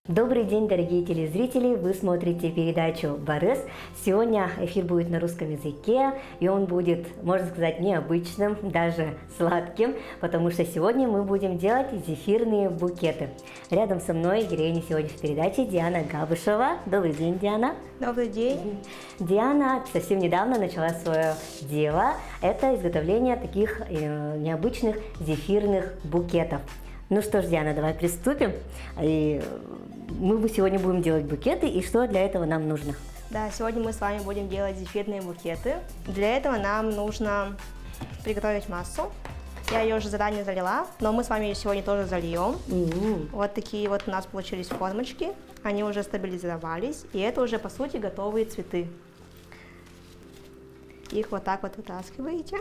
Добрый день, дорогие телезрители! Вы смотрите передачу «Борис». Сегодня эфир будет на русском языке, и он будет, можно сказать, необычным, даже сладким, потому что сегодня мы будем делать зефирные букеты. Рядом со мной героиня сегодняшней передачи Диана Габышева. Добрый день, Диана! Добрый день! Диана совсем недавно начала свое дело. Это изготовление таких необычных зефирных букетов. Ну что ж, Диана, давай приступим. И мы сегодня будем делать букеты, и что для этого нам нужно? Да, сегодня мы с вами будем делать зефирные букеты. Для этого нам нужно приготовить массу. Я ее уже заранее залила, но мы с вами ее сегодня тоже зальем. Вот такие вот у нас получились формочки. Они уже стабилизировались, и это уже, по сути, готовые цветы. Их вот так вот вытаскиваете.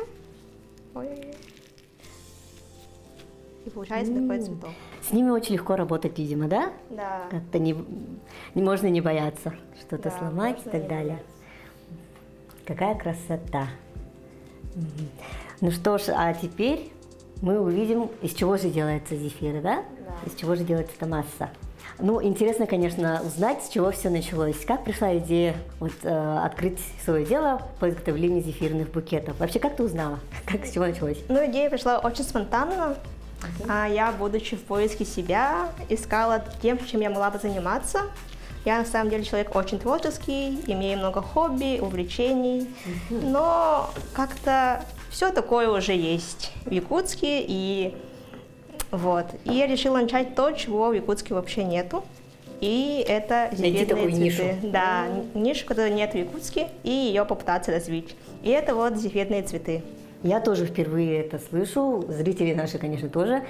Ой. И получается такой цветок. С ними очень легко работать, видимо, да? Да. Как-то можно не бояться что-то Да, сломать и можно так не далее. бояться. Какая красота! Ну что ж, а теперь мы увидим, из чего же делается зефир, да? Да. Из чего же делается эта масса. Ну, интересно, конечно, узнать, с чего все началось. Как пришла идея открыть свое дело по изготовлению зефирных букетов? Вообще, как ты узнала? Как, с чего началось? Ну, идея пришла очень спонтанно. Я, будучи в поиске себя, искала тем, чем я могла бы заниматься. Я, на самом деле, человек очень творческий, имею много хобби, увлечений, но как-то все такое уже есть в Якутске, и я решила начать то, чего в Якутске вообще нету, и это зефирные цветы. Нишу. Да, нишу, которой нет в Якутске, и ее попытаться развить. И это вот зефирные цветы. Я тоже впервые это слышу, зрители наши, конечно, тоже.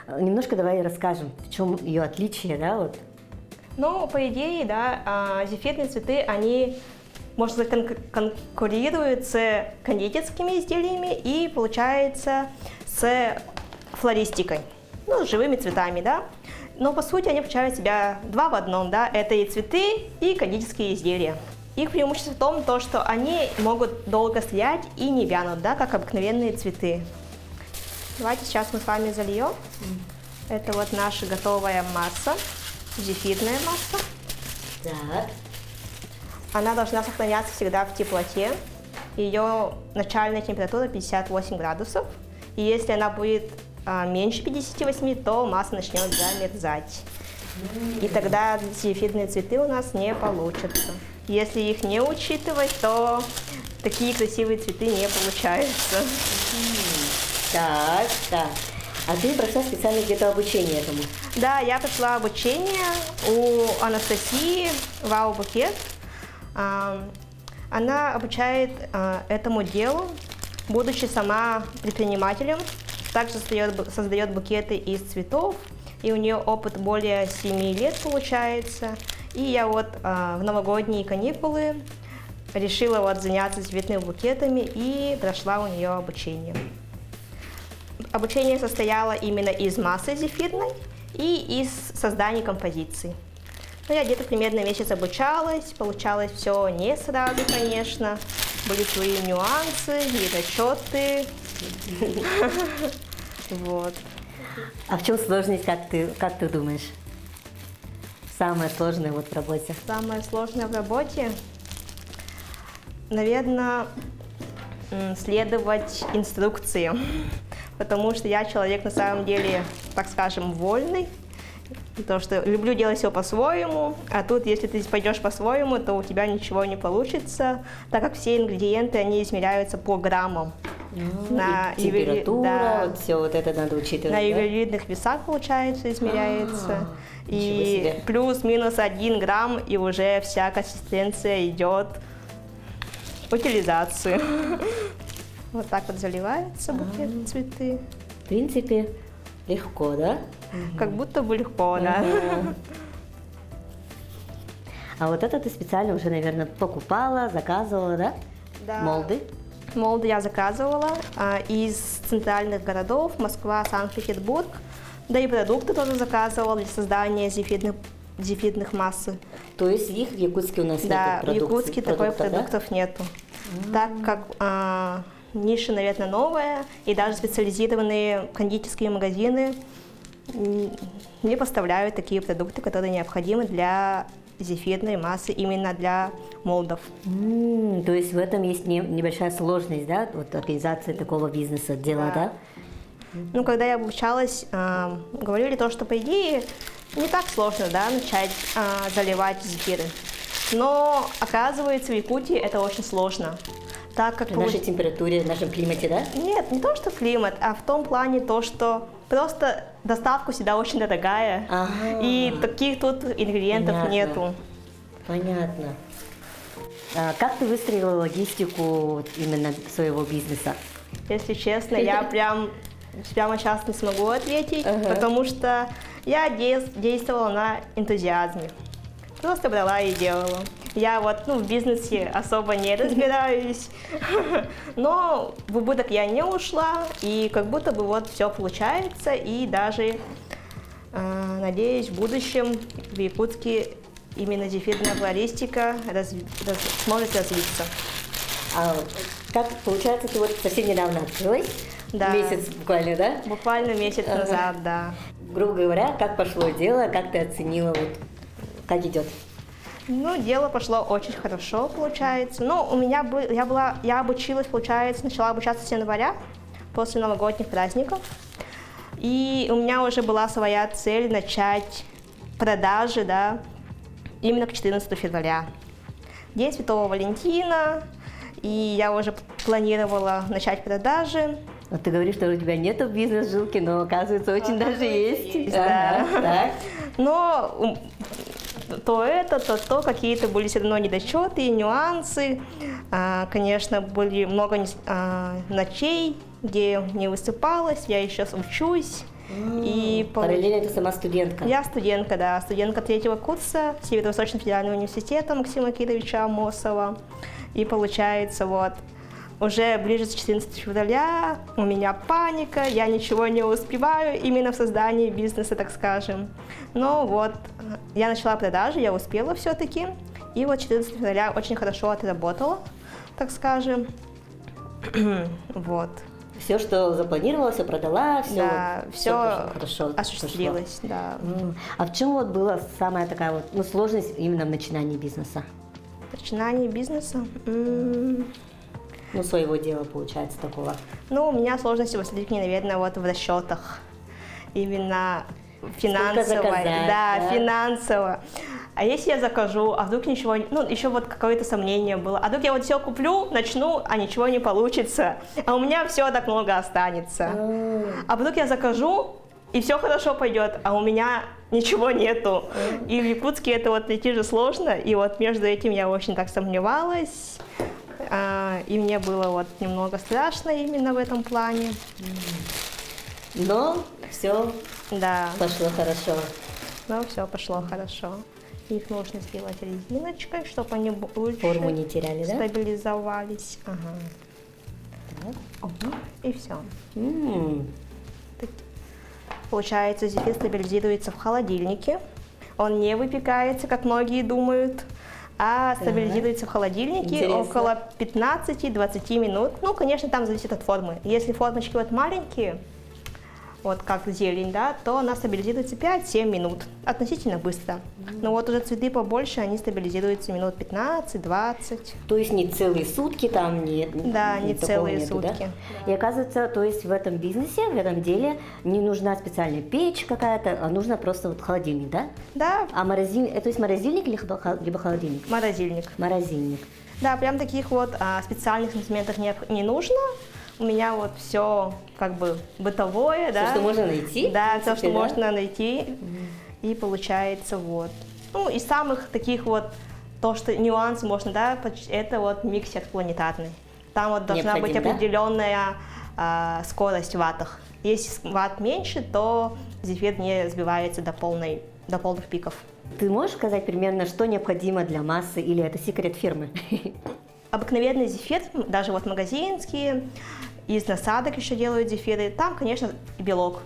Немножко давай расскажем, в чем ее отличие, да, вот. Ну, по идее, да, зефирные цветы, они, можно сказать, конкурируют с кондитерскими изделиями и, получается, с флористикой, ну, с живыми цветами, да. Но, по сути, они включают в себя два в одном, да, это и цветы, и кондитерские изделия. Их преимущество в том, что они могут долго стоять и не вянут, да, как обыкновенные цветы. Давайте сейчас мы с вами зальем. Это вот наша готовая масса, зефирная масса. Так. Она должна сохраняться всегда в теплоте. Ее начальная температура 58 градусов. И если она будет меньше 58, то масса начнет замерзать. И тогда зефирные цветы у нас не получатся. Если их не учитывать, то такие красивые цветы не получаются. Так. А ты прошла специально где-то обучение этому? Да, я прошла обучение у Анастасии Вау Букет. Она обучает этому делу, будучи сама предпринимателем. Также создает букеты из цветов. И у нее опыт более 7 лет получается. И я в новогодние каникулы решила заняться цветными букетами и прошла у нее обучение. Обучение состояло именно из массы зефирной и из создания композиций. Ну, я где-то примерно месяц обучалась, получалось все не сразу, конечно. Были свои нюансы, недочеты. Вот. А в чем сложность, как ты думаешь? Самое сложное в работе? Самое сложное в работе, наверное, следовать инструкциям, потому что я человек на самом деле, так скажем, вольный, потому что люблю делать все по-своему, а тут, если ты пойдешь по-своему, то у тебя ничего не получится, так как все ингредиенты, они измеряются по граммам. На температура, вот все это надо учитывать. На ювелирных весах, получается, измеряется. И плюс-минус 1 грамм, и уже вся консистенция идет в утилизацию. Вот так вот заливается букет цветы. В принципе, легко, да? Как будто бы легко, да. А вот это ты специально уже, наверное, покупала, заказывала, да? Да. Молды? Молды я заказывала из центральных городов, Москва, Санкт-Петербург. Да и продукты тоже заказывала для создания зефирных зефирных массы. То есть их в Якутске у нас Да, нет в Якутске такой продуктов, да? продуктов нету. Так как ниша, наверное, новая, и даже специализированные кондитерские магазины не поставляют такие продукты, которые необходимы для зефирной массы, именно для молдов. То есть в этом есть небольшая сложность, да, вот организации такого бизнеса, дела, да? Ну, когда я обучалась, говорили то, что, по идее, не так сложно, да, начать заливать зефиры. Но, оказывается, в Якутии это очень сложно. Так как При нашей температуре, в нашем климате, да? Нет, не то, что климат, а в том плане то, что просто доставка всегда очень дорогая, и таких тут ингредиентов Понятно. нету. Понятно. А как ты выстроила логистику именно своего бизнеса? Если честно, я прямо сейчас не смогу ответить, потому что я действовала на энтузиазме. Просто брала и делала. Я вот в бизнесе особо не разбираюсь, но в убыток я не ушла, и как будто бы вот все получается, и даже, надеюсь, в будущем в Якутске именно зефирная флористика сможет развиться. А как получается, ты вот совсем недавно открылась? Да. Месяц буквально, да? Буквально месяц назад, да. Грубо говоря, как пошло дело, как ты оценила, вот, как идет? Ну, дело пошло очень хорошо, получается. Ну, у меня я обучилась, получается, начала обучаться с января, после новогодних праздников. И у меня уже была своя цель начать продажи, да, именно к 14 февраля. День Святого Валентина, и я уже планировала начать продажи. Вот ты говоришь, что у тебя нету бизнес-жилки, но оказывается, очень даже есть. Да. Так. Но то какие-то были все равно недочеты, нюансы. Конечно, были много ночей, где не высыпалась, я еще учусь. Параллельно ты сама студентка. Я студентка, да, студентка 3-го курса Северо-Восточного федерального университета Максима Кировича Амосова. И получается, вот, уже ближе к 14 февраля у меня паника, я ничего не успеваю именно в создании бизнеса, так скажем. Но вот, я начала продажи, я успела все-таки. И вот 14 февраля очень хорошо отработала, так скажем. Вот. Все, что запланировала, все продала, все, Да, все хорошо осуществилось, пошло. да. А в чем вот была самая такая вот, сложность именно в начинании бизнеса? Начинание бизнеса? Своего дела, получается, такого. Ну, у меня сложности возникли, наверное, вот в расчетах. Именно финансово. заказать, да? Финансово. А если я закажу, а вдруг ничего, еще вот какое-то сомнение было, а вдруг я вот все куплю, начну, а ничего не получится, а у меня все так много останется. А вдруг я закажу, и все хорошо пойдет, а у меня ничего нету. И в Якутске это вот найти же сложно, и вот между этим я очень так сомневалась, и мне было вот немного страшно именно в этом плане. Но все пошло хорошо. Но все пошло хорошо. Их нужно сделать резиночкой, чтобы они лучше Форму не теряли, да? стабилизовались. И все. Получается, зефир стабилизируется в холодильнике. Он не выпекается, как многие думают, а стабилизируется в холодильнике около 15-20 минут. Ну, конечно, там зависит от формы. Если формочки вот маленькие, вот как зелень, да, то она стабилизируется 5-7 минут, относительно быстро. Но вот уже цветы побольше, они стабилизируются минут 15-20. То есть не целые сутки там нет? Да, не целые нету, сутки. Да? И оказывается, то есть в этом бизнесе, в этом деле не нужна специальная печь какая-то, а нужно просто вот холодильник, да? Да. А то есть морозильник либо холодильник? Морозильник. Морозильник. Да, прям таких вот специальных инструментов не нужно. У меня вот все как бы бытовое, да. Все, что можно найти? Да, все, что да? можно найти. И получается вот. Ну, из самых таких вот, то, что нюанс можно, да, это вот миксер планетарный. Там вот должна быть определенная скорость в ваттах. Если ватт меньше, то зефир не сбивается до полных пиков. Ты можешь сказать примерно, что необходимо для массы, или это секрет фирмы? Обыкновенный зефир, даже вот магазинские, из насадок еще делают зефиры, там, конечно, белок.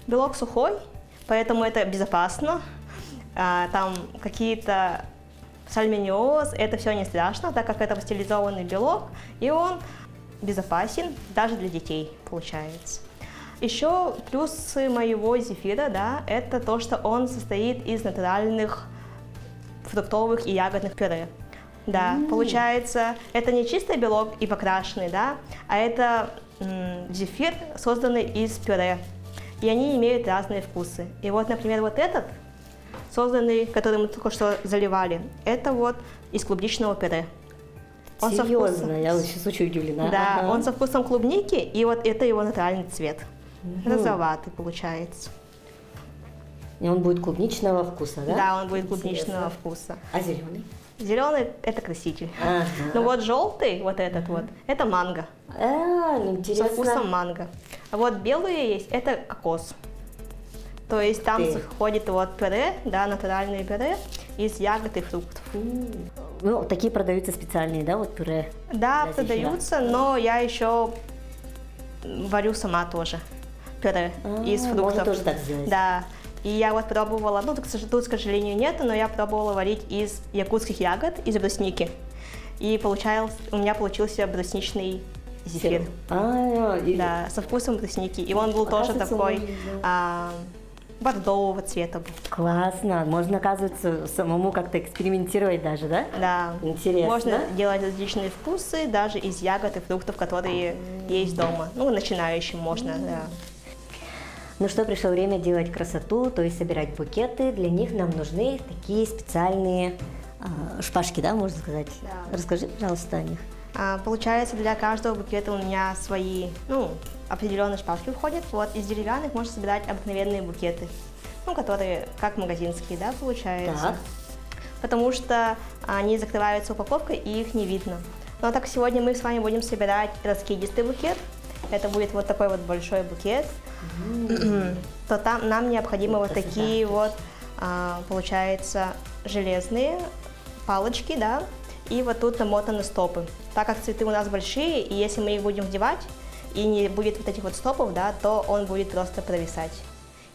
Белок сухой, поэтому это безопасно. там какие-то сальмонеллез, это все не страшно, так как это пастеризованный белок, и он безопасен даже для детей, получается. Еще плюсы моего зефира, да, это то, что он состоит из натуральных фруктовых и ягодных пюре. Да, получается, это не чистый белок и покрашенный, да, а это зефир, созданный из пюре. И они имеют разные вкусы. И вот, например, вот этот, созданный, который мы только что заливали, это вот из клубничного пюре. Он Серьезно, я вот сейчас очень удивлена. Да, Ага. он со вкусом клубники, и вот это его натуральный цвет. Розоватый получается. И он будет клубничного вкуса, да? Да, он будет Интересно. клубничного вкуса. А зеленый? Зеленый – это краситель. Ага. Ну вот желтый, вот этот вот, это манго. Со Интересно. вкусом манго. А вот белые есть, это кокос. То есть там Ты. входит вот пюре, да, натуральное пюре из ягод и фруктов. Ну, такие продаются специальные, да, вот пюре? Да, Для продаются, но я еще варю сама тоже пюре из фруктов. Можно тоже так сделать. Да. И я вот пробовала, ну тут, к сожалению, нет, но я пробовала варить из якутских ягод, из брусники. И у меня получился брусничный зефир. Да, со вкусом брусники. И он был тоже Оказывается, такой можно бордового цвета был. Классно. Можно, оказывается, самому как-то экспериментировать даже, да? Да. Интересно. Можно делать различные вкусы даже из ягод и фруктов, которые есть дома. Ну, начинающим можно, да. Ну что, пришло время делать красоту, то есть собирать букеты. Для них нам нужны такие специальные шпажки, да, можно сказать? Да. Расскажи, пожалуйста, о них. Получается, для каждого букета у меня свои, определенные шпажки входят. Вот из деревянных можно собирать обыкновенные букеты, которые как магазинские, да, получается. Так. Потому что они закрываются упаковкой и их не видно. Но так сегодня мы с вами будем собирать раскидистый букет. Это будет вот такой вот большой букет. То там нам необходимы вот такие вот, получается, железные палочки, да, и вот тут намотаны стопы. Так как цветы у нас большие, и если мы их будем вдевать, и не будет вот этих вот стопов, да, то он будет просто провисать.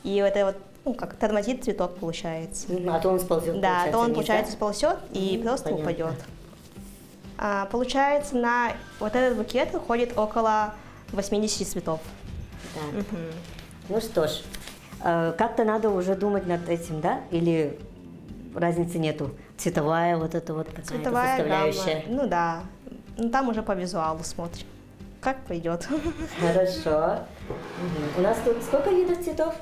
И это вот, как тормозит цветок, получается. А то он сползет, Да, то он, вниз, получается, да? сползет и просто Понятно. упадет. Получается, на вот этот букет уходит около 80 цветов. Так. Ну что ж, как-то надо уже думать над этим, да? Или разницы нету? Цветовая вот эта вот какая-то Цветовая составляющая. гамма, ну да. Ну, там уже по визуалу смотрим, как пойдет. Хорошо. У нас тут сколько видов цветов?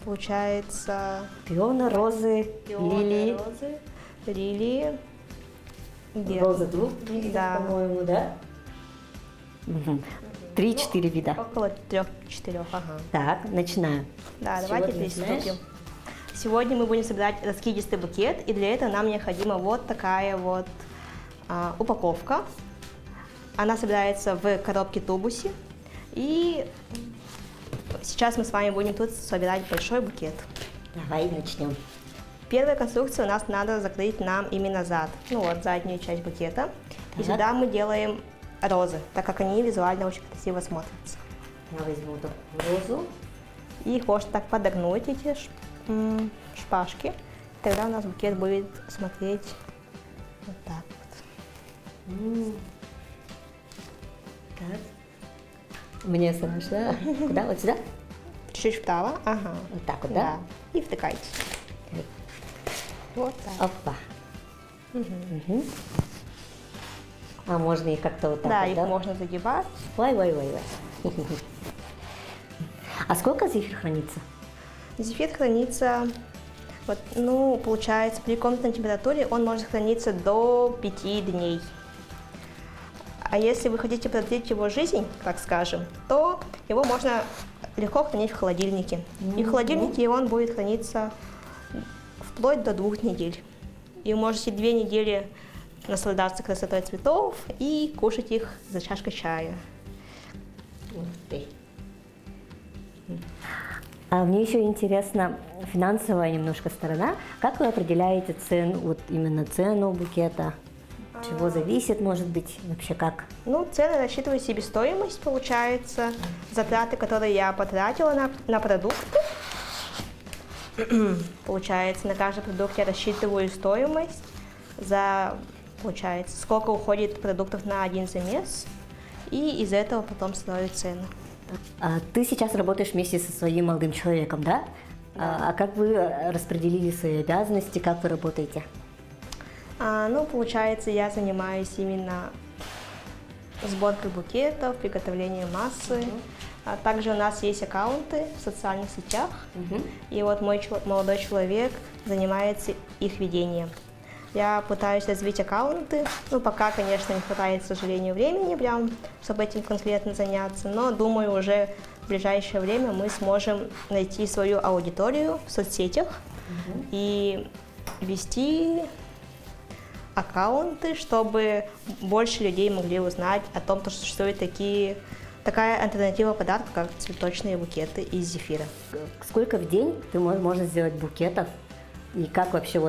Получается... Пионы, розы, лилии. розы, лилии. Розы двух видов, Да. по-моему, да? 3-4 вида. Около 3-4, ага. Так, начинаем. Да, С давайте чего ты приступим. начинаешь? Сегодня мы будем собирать раскидистый букет, и для этого нам необходима вот такая вот упаковка. Она собирается в коробке тубусе, и сейчас мы с вами будем тут собирать большой букет. Давай начнем. Первая конструкция у нас надо закрыть нам именно зад, заднюю часть букета. И Так. сюда мы делаем розы, так как они визуально очень красиво смотрятся. Я возьму такую розу. И их можно так подогнуть, эти шпажки. Тогда у нас букет будет смотреть вот так вот. Так. Мне сразу, да? Куда? Вот сюда? Чуть-чуть вправо. Ага. Вот так вот, да? И втыкайте. Вот так. Опа. Мгм. А можно их как-то вот так Да, вот, их да? можно загибать. Ой. А сколько зефир хранится? Зефир хранится, получается, при комнатной температуре он может храниться до 5 дней. А если вы хотите продлить его жизнь, так скажем, то его можно легко хранить в холодильнике. И в холодильнике он будет храниться вплоть до 2 недель. И вы можете 2 недели наслаждаться красотой цветов и кушать их за чашкой чая. Ух ты. А мне еще интересна финансовая немножко сторона. Как вы определяете цену, вот именно цену букета? От чего зависит, может быть, вообще как? Цены рассчитывают себестоимость, получается, затраты, которые я потратила на продукты. Получается, на каждом продукте я рассчитываю стоимость за, получается, сколько уходит продуктов на один замес, и из этого потом строю цену. Ты сейчас работаешь вместе со своим молодым человеком, да? А как вы распределили свои обязанности, как вы работаете? Ну, получается, я занимаюсь именно сборкой букетов, приготовлением массы. А также у нас есть аккаунты в социальных сетях, и вот мой молодой человек занимается их ведением. Я пытаюсь развить аккаунты, ну пока, конечно, не хватает, к сожалению, времени прям, чтобы этим конкретно заняться, но думаю, уже в ближайшее время мы сможем найти свою аудиторию в соцсетях и вести аккаунты, чтобы больше людей могли узнать о том, что существует такая альтернатива подарка, как цветочные букеты из зефира. Сколько в день можно сделать букетов? И как вообще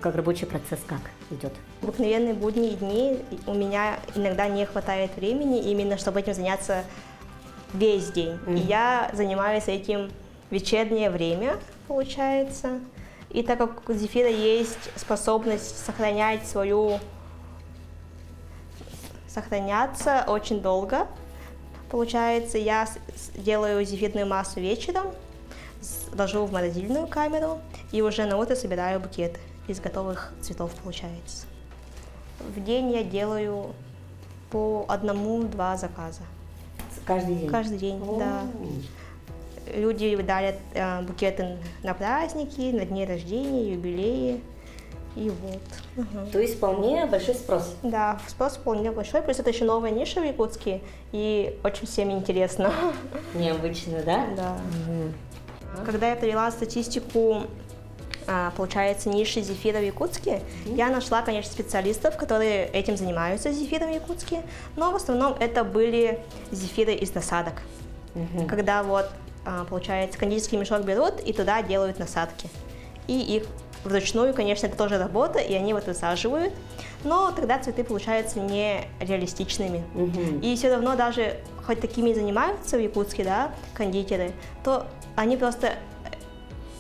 как рабочий процесс как идет? В обыкновенные будние дни у меня иногда не хватает времени именно, чтобы этим заняться весь день. И я занимаюсь этим в вечернее время, получается. И так как у зефира есть способность сохраняться очень долго, получается, я делаю зефирную массу вечером, ложу в морозильную камеру и уже на утро собираю букет из готовых цветов, получается. В день я делаю по 1-2 заказа. Каждый день? Каждый день, да. Люди дарят букеты на праздники, на дни рождения, юбилеи. И вот. То есть вполне большой спрос? Да, спрос вполне большой, плюс это еще новая ниша в Якутске, и очень всем интересно. Необычно, да? Да. Когда я провела статистику, получается, ниши зефира в Якутске, я нашла, конечно, специалистов, которые этим занимаются, зефиром в Якутске, но в основном это были зефиры из насадок. Когда вот, получается, кондитерский мешок берут и туда делают насадки. И их вручную, конечно, это тоже работа, и они вот высаживают, но тогда цветы получаются нереалистичными. И все равно даже, хоть такими и занимаются в Якутске, да, кондитеры, то они просто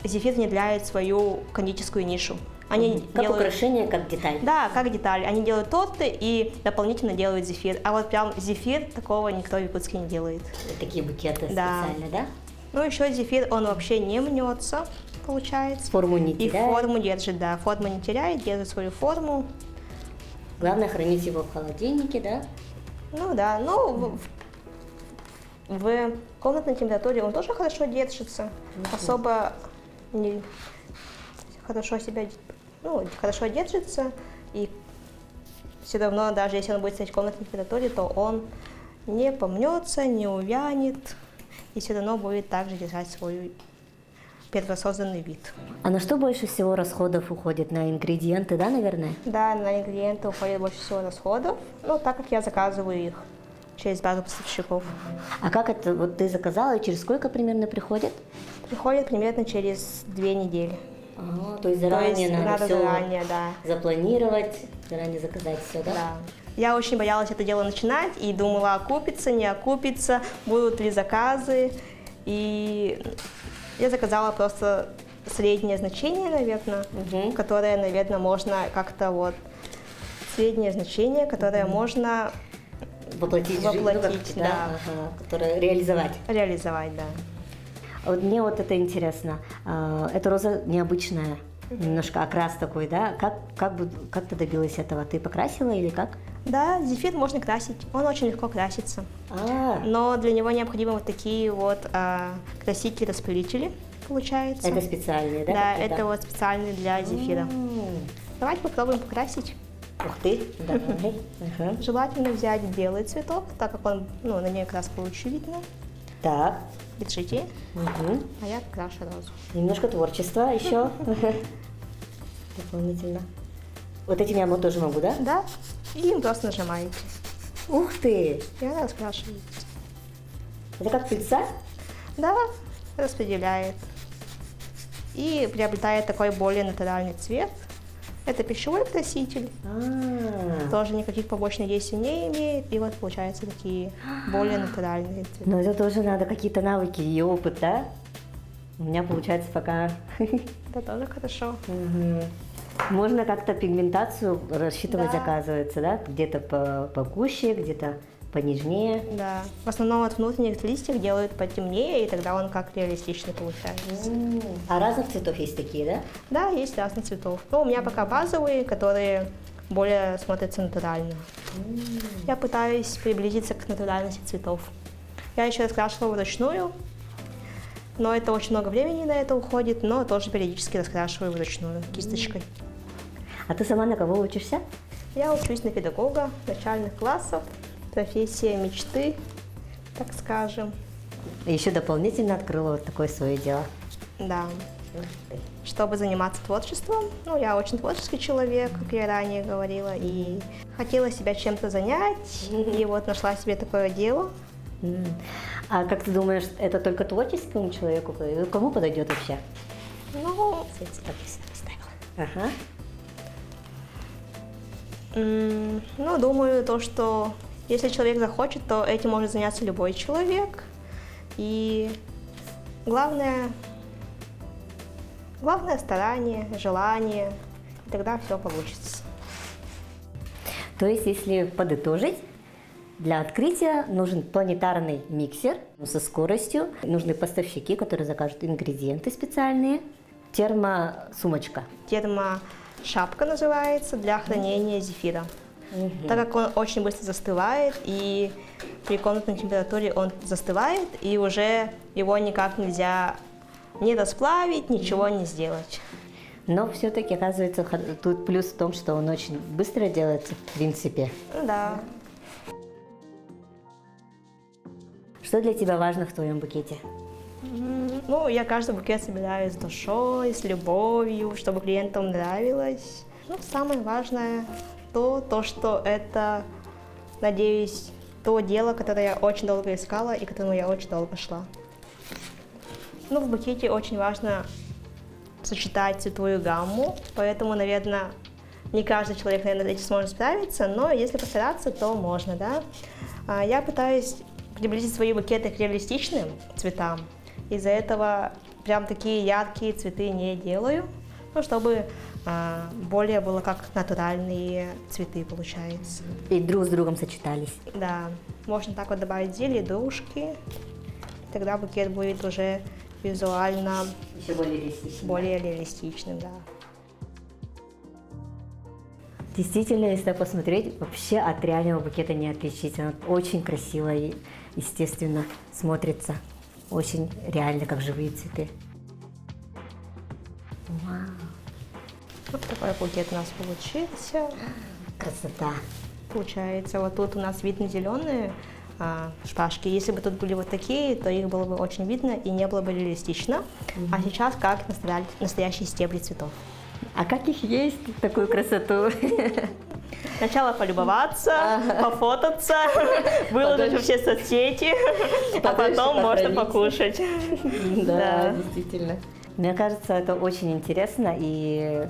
зефир внедряют в свою кондитерскую нишу. Они как делают... украшение, как деталь. Да, как деталь. Они делают торты и дополнительно делают зефир. А вот прям зефир такого никто в Якутске не делает. Такие букеты Да. специально, да? Ну, еще зефир, он вообще не мнется, получается. Форму не теряет. И форму держит, да. Форму не теряет, держит свою форму. Главное хранить его в холодильнике, да? Ну да, ну в комнатной температуре он тоже хорошо держится. Особо не хорошо хорошо держится. И все равно, даже если он будет стоять в комнатной температуре, то он не помнется, не увянет. И все равно будет также держать свой первосозданный вид. А на что больше всего расходов уходит? На ингредиенты, да, наверное? Да, на ингредиенты уходит больше всего расходов, ну, так как я заказываю их через базу поставщиков. А как это, вот ты заказала, и через сколько примерно приходит? Приходит примерно через 2 недели. То есть заранее надо все заранее, да. запланировать, заранее заказать все, да? Да. Я очень боялась это дело начинать и думала, окупится, не окупится, будут ли заказы. И я заказала просто среднее значение, наверное, которое, наверное, можно как-то вот... Среднее значение, которое можно... Воплотить в жизнь, да. Которое реализовать. Реализовать, да. Вот мне вот это интересно. Эта роза необычная, немножко окрас такой, да? Как ты добилась этого? Ты покрасила или как? Да, зефир можно красить, он очень легко красится. Но для него необходимы вот такие вот красители-распылители, получается. Это специальные, да? Да, это вот специальные для зефира. Давайте попробуем покрасить. Ух ты, давай. Желательно взять белый цветок, так как он, ну, на ней краска лучше видно. Так. Держите. А я крашу розу. Немножко творчества еще. Дополнительно. Вот этим я тоже могу, да? Да. И им просто нажимаете. Ух ты! И она раскрашивается. Это как пыльца? Да, распределяет. И приобретает такой более натуральный цвет. Это пищевой краситель. Тоже никаких побочных действий не имеет. И вот получаются такие более натуральные цветы. Но это тоже надо какие-то навыки и опыт, да? У меня получается пока... Это тоже хорошо. Мгм. Можно как-то пигментацию рассчитывать, Да. оказывается, да? Где-то погуще, где-то понежнее. Да. В основном от внутренних листьев делают потемнее, и тогда он как реалистичный получается. А разных цветов есть такие, да? Да, есть разных цветов. Но у меня пока базовые, которые более смотрятся натурально. Я пытаюсь приблизиться к натуральности цветов. Я еще раскрашивала вручную, но это очень много времени на это уходит, но тоже периодически раскрашиваю вручную кисточкой. А ты сама на кого учишься? Я учусь на педагога начальных классов, профессия мечты, так скажем. И еще дополнительно открыла вот такое свое дело. Да. Чтобы заниматься творчеством, ну, я очень творческий человек, как я ранее говорила, и хотела себя чем-то занять, и вот нашла себе такое дело. А как ты думаешь, это только творческому человеку подойдет? Кому подойдет вообще? Ну, Ага. ну, думаю, то, что если человек захочет, то этим может заняться любой человек. И главное старание, желание, и тогда все получится. То есть, если подытожить, для открытия нужен планетарный миксер со скоростью, нужны поставщики, которые закажут ингредиенты специальные, термосумочка. Термошапка называется для хранения зефира. Так как он очень быстро застывает, и при комнатной температуре он застывает, и уже его никак нельзя не расплавить, ничего не сделать. Но все-таки, оказывается, тут плюс в том, что он очень быстро делается, в принципе. Да. Что для тебя важно в твоем букете? Ну, я каждый букет собираю с душой, с любовью, чтобы клиентам нравилось. Ну, самое важное то, что это, надеюсь, то дело, которое я очень долго искала и к которому я очень долго шла. Ну, в букете очень важно сочетать цветовую гамму, поэтому, наверное, не каждый человек, наверное, этим сможет справиться, но если постараться, то можно, да. Я пытаюсь приблизить свои букеты к реалистичным цветам. Из-за этого прям такие яркие цветы не делаю, ну, чтобы более было как натуральные цветы получается. И друг с другом сочетались. Да, можно так вот добавить зелье, дружки, тогда букет будет уже визуально Еще более реалистично. более реалистичным, да. Действительно, если посмотреть, вообще от реального букета не отличить. Он очень красиво и естественно смотрится. Очень реально, как живые цветы. Вау, Вот такой букет у нас получился. красота. Получается, вот тут у нас видно зеленые шпажки. Если бы тут были вот такие, то их было бы очень видно и не было бы реалистично. А сейчас как настоящие стебли цветов. А как их есть, такую красоту? Сначала полюбоваться, пофотаться, выложить во все соцсети, а потом можно покушать. Да, действительно. Мне кажется, это очень интересно, и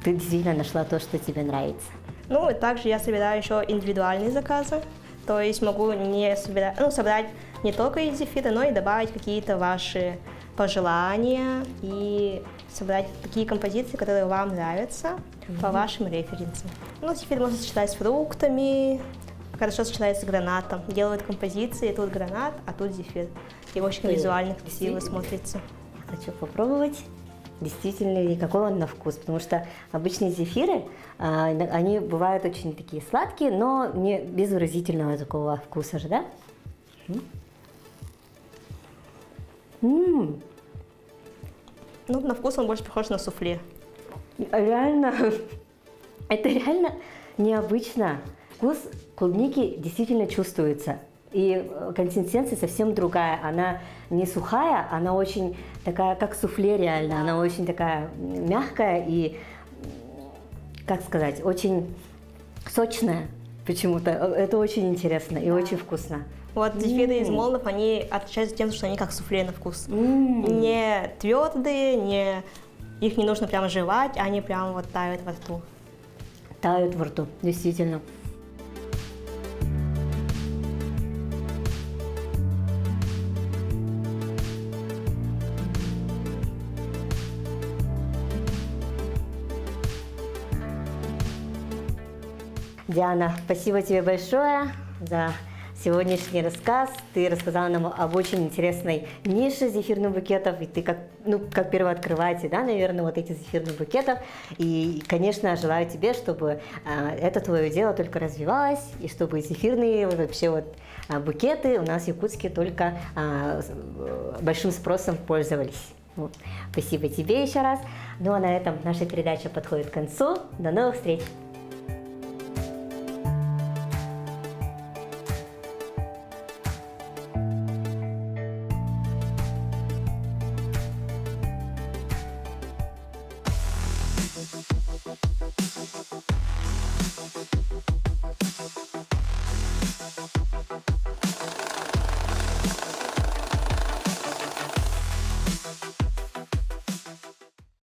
ты действительно нашла то, что тебе нравится. Ну и также я собираю еще индивидуальные заказы. То есть могу собрать не только из зефира, но и добавить какие-то ваши пожелания и собрать такие композиции, которые вам нравятся по вашим референсам. Ну, зефир можно сочетать с фруктами, хорошо сочетается с гранатом. Делают композиции, тут гранат, а тут зефир. И очень визуально красиво смотрится. Хочу попробовать. Действительно ли, какой он на вкус, потому что обычные зефиры, они бывают очень такие сладкие, но не без выразительного такого вкуса же, да? Ну, на вкус он больше похож на суфле. Реально, это реально необычно. Вкус клубники действительно чувствуется. И консистенция совсем другая. Она не сухая, она очень такая, как суфле реально. Она очень такая мягкая и, как сказать, очень сочная почему-то. Это очень интересно и очень вкусно. Вот зефиры из молдов, они отличаются тем, что они как суфле на вкус. Не твердые, их не нужно прямо жевать, они прямо вот тают во рту. Тают во рту, действительно. Диана, спасибо тебе большое за сегодняшний рассказ. Ты рассказала нам об очень интересной нише зефирных букетов, и ты как первооткрыватель, да, наверное, вот этих зефирных букетов. И, конечно, желаю тебе, чтобы это твое дело только развивалось, и чтобы зефирные вообще вот букеты у нас в Якутске только большим спросом пользовались. Вот. Спасибо тебе еще раз. Ну а на этом наша передача подходит к концу. До новых встреч!